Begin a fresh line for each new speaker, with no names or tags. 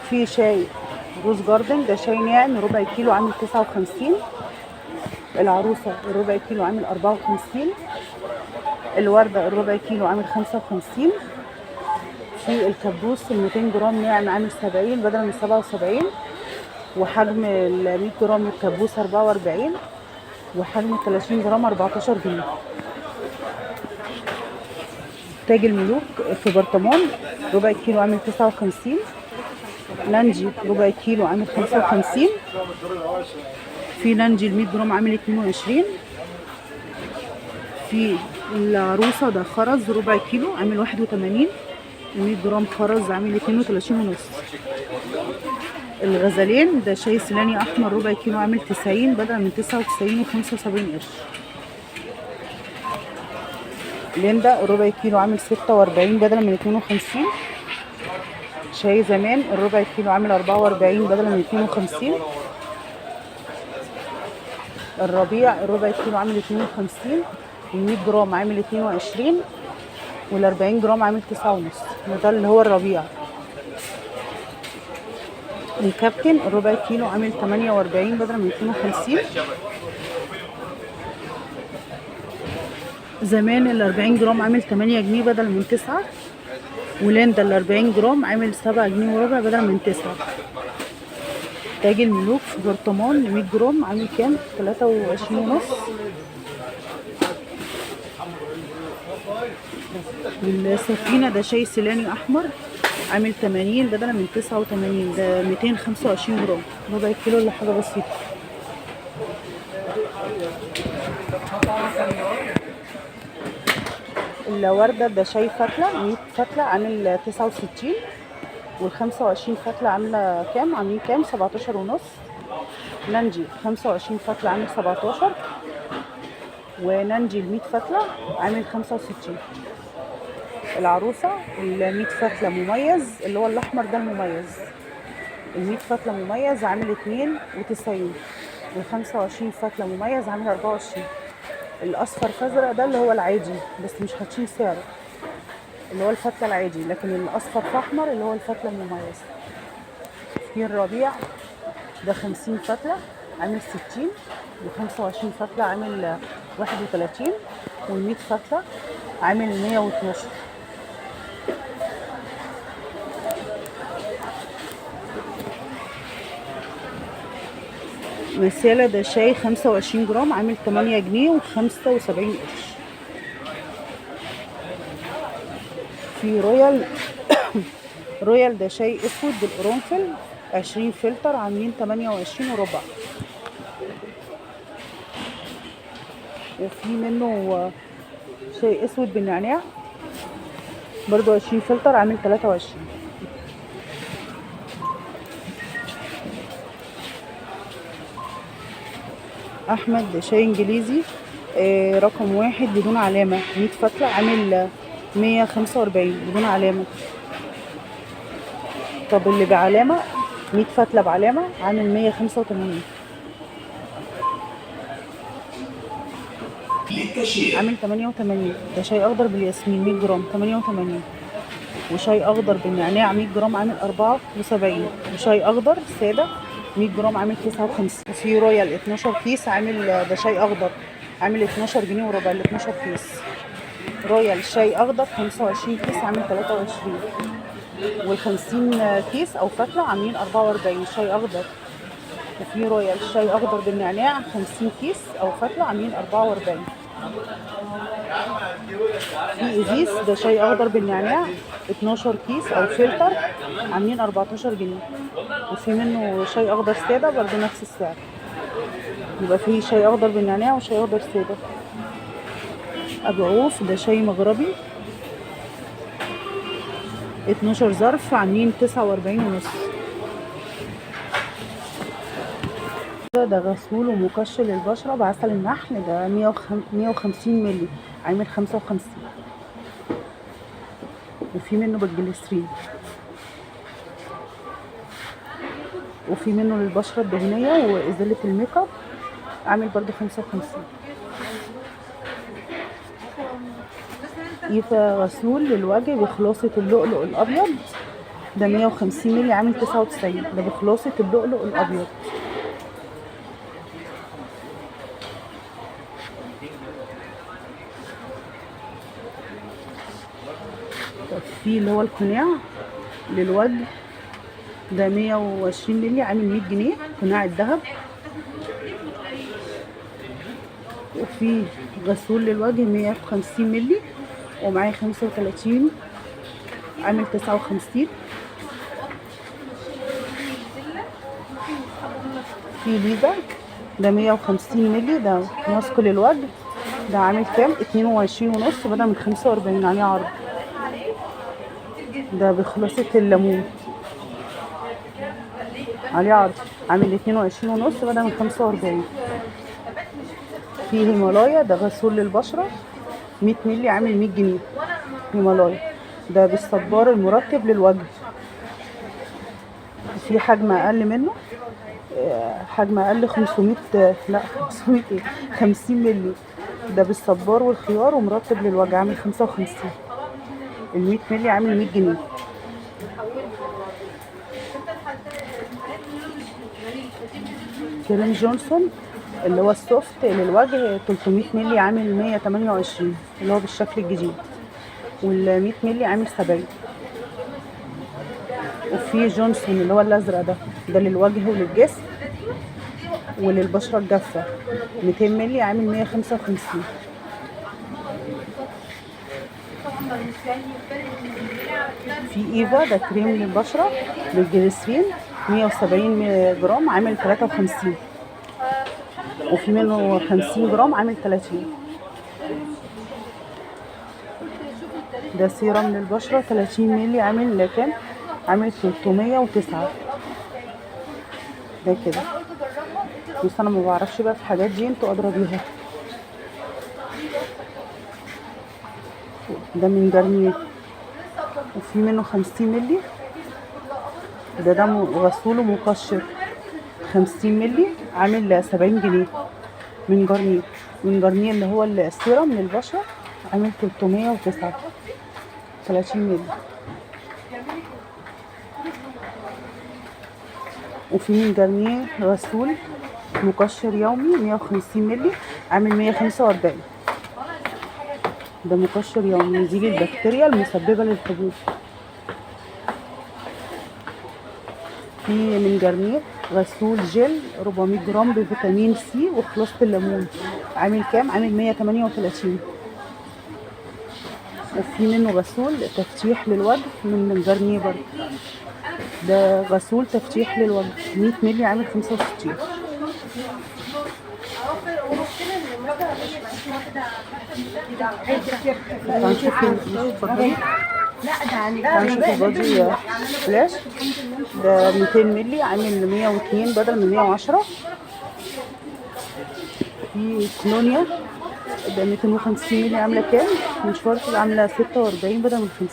في شاي روز جاردن، ده شاي ناعم ربع كيلو عامل 59. العروسة الربع كيلو عامل 54. الوردة الربع كيلو عامل 55. في الكبوس ال 200 جرام ناعم عامل 70 بدل من 77. وحجم ال 100 جرام الكبوس 44. وحجم 30 جرام 14 جنيه. تاج الملوك في برطمان ربع كيلو عامل 59. نانجي ربع كيلو عامل 55. في نانجي ال 100 جرام عامل 22. في العروسة ده خرز ربع كيلو عامل 81. ال 100 جرام خرز عامل 32 ونص. الغزلين ده شاي سيلاني احمر ربع كيلو عامل 90 بدل من 99 و75 قرش. ليندا الربع كيلو عامل 46 بدل من 52. شاي زمان الربع كيلو عامل 44 بدل من 52. الربيع الربع كيلو عامل 52. وال100 جرام عامل 22. وال40 جرام عامل 9 ونص. ده اللي هو الربيع. الكابتن الربع كيلو عامل 48 بدل من 52. زمان ال40 جرام عامل 8 جنيه بدل من 9. وليندا ال40 جرام عامل 7 جنيه وربع بدل من 9. تاج الملوك في برطمان 100 جرام عامل كام؟ 23 ونص. والسفينة ده شاي سيلاني أحمر عامل 80 بدل من 89. ده 225 جرام ربع كيلو إلا حاجة بسيطة. الوردة ده شاي فتلة 100 فتلة عامل 69. وال25 فتلة عاملة كام؟ عاملين كام؟ 17 ونص. نانجي 25 فتلة عامل 17. ونانجي ال100 فتلة عامل 65. العروسة ال100 فتلة مميز اللي هو الأحمر ده المميز. ال100 فتلة مميز عامل 92. وال25 فتلة مميز عامل 24. الأصفر فازرق ده اللي هو العادي بس مش هتشيل سعره، اللي هو الفتلة العادي، لكن الأصفر في أحمر اللي هو الفتلة المميز. في الربيع ده 50 فتلة عامل 60. و25 فتلة عامل 31. وال100 فتلة عامل 112. مسالة ده شاي 25 جرام عامل 8 جنيه و75 قرش. في رويال رويال ده شاي اسود بالقرنفل 20 فلتر عاملين 28 وربع. وفي منه شاي اسود بالنعناع برضو 20 فلتر عامل 23. احمد ده شاي انجليزي رقم 1 بدون علامة 100 فتلة عامل 145 بدون علامة. طب اللي بعلامة 100 فتلة بعلامة عامل 185 عامل 88. ده شاي اخضر بالياسمين 100 جرام 88. وشاي اخضر بالنعناع 100 جرام عامل 74. وشاي اخضر ساده 100 جرام عامل 59. وفي رويال 12 كيس عامل ده شاي اخضر عامل 12 جنيه وربع ال 12 كيس. رويال شاي اخضر 25 كيس عامل 23. وال50 كيس او فتله عاملين 44 شاي اخضر. وفي رويال شاي اخضر بالنعناع 50 كيس او فتله عاملين 44. في ازيس ده شاي اخضر بالنعناع 12 كيس او فلتر عاملين 14 جنيه. وفي منه شاي اخضر ساده برضه نفس السعر. يبقى فيه شاي اخضر بالنعناع وشاي اخضر ساده. ابو عوف ده شاي مغربي 12 ظرف عاملين 49 ونص. ده غسول ومقشر للبشره بعسل النحل ده 150 مللي عامل 55. وفي منه بالجليسرين. وفي منه للبشره الدهنيه وازاله الميك اب عامل برضو 55. يبقى غسول للوجه بخلاصه اللؤلؤ الابيض ده 150 مللي عامل 99. ده بخلاصة اللؤلؤ الأبيض. طب في اللي هو القناع للوجه، ده 120 مللي عامل 100 جنيه، قناع الذهب. وفي غسول للوجه 150 مللي ومعاه 35 عامل 59. في ليزا ده 150 مللي، ده ماسك للوجه، ده عامل كام؟ 22 ونص بدل من 45، عليه عرض. ده بخلاصة الليمون، عليه عرض، عامل 22 ونص بدل من 45. في هيمالايا ده غسول للبشرة 100 مللي عامل 100 جنيه. هيمالايا ده بالصبار المرطب للوجه. في حجم اقل منه، حجم اقل 500، لا 500 ايه، 50 مللي، ده بالصبار والخيار ومرطب للوجه، عامل 55. ال 100 مللي عامل 100 جنيه. كريم جونسون اللي هو السوفت للوجه 300 مللي عامل 128، اللي هو بالشكل الجديد، وال 100 مللي عامل 70. وفي جونسون اللي هو الازرق ده للوجه وللجسم وللبشره الجافه، 200 مللي عامل 155. في ايفا ده كريم للبشره للجليسرين 170 جرام عامل 53، وفي منه 50 جرام عامل 30. ده سيرم للبشره 30 مللي عامل كام؟ عامل 309. ده كده. بس انا ما بعرفش بقى في الحاجات دي، انتوا ادرى بيها. ده من جارنيه، وفي منه 50 مللي، ده غسول ومقشر 50 مللي عامل 70 جنيه. من جارنيه اللي هو السيرم للبشرة عامل 309، 30 مللي. وفي من جارنيه غسول مقشر يومي 150 مللي عامل 145. ده مقشر يومي يزيل البكتيريا المسببة للحبوب. في من جارنيه غسول جل 400 جرام بفيتامين سي وخلاصة الليمون، عامل كام؟ عامل 138. وفي منه غسول تفتيح للوجه من جارنيه برضه، ده غسول تفتيح للوجه 100 مللي عامل 65. هنشوف اتفضلي. هنشوف البادي فلاش ده 200 مللي عامل 102 بدل من 110. في كلونيا ده 250 مللي عامله كام؟ من شوارت عامله 46 بدل من 50.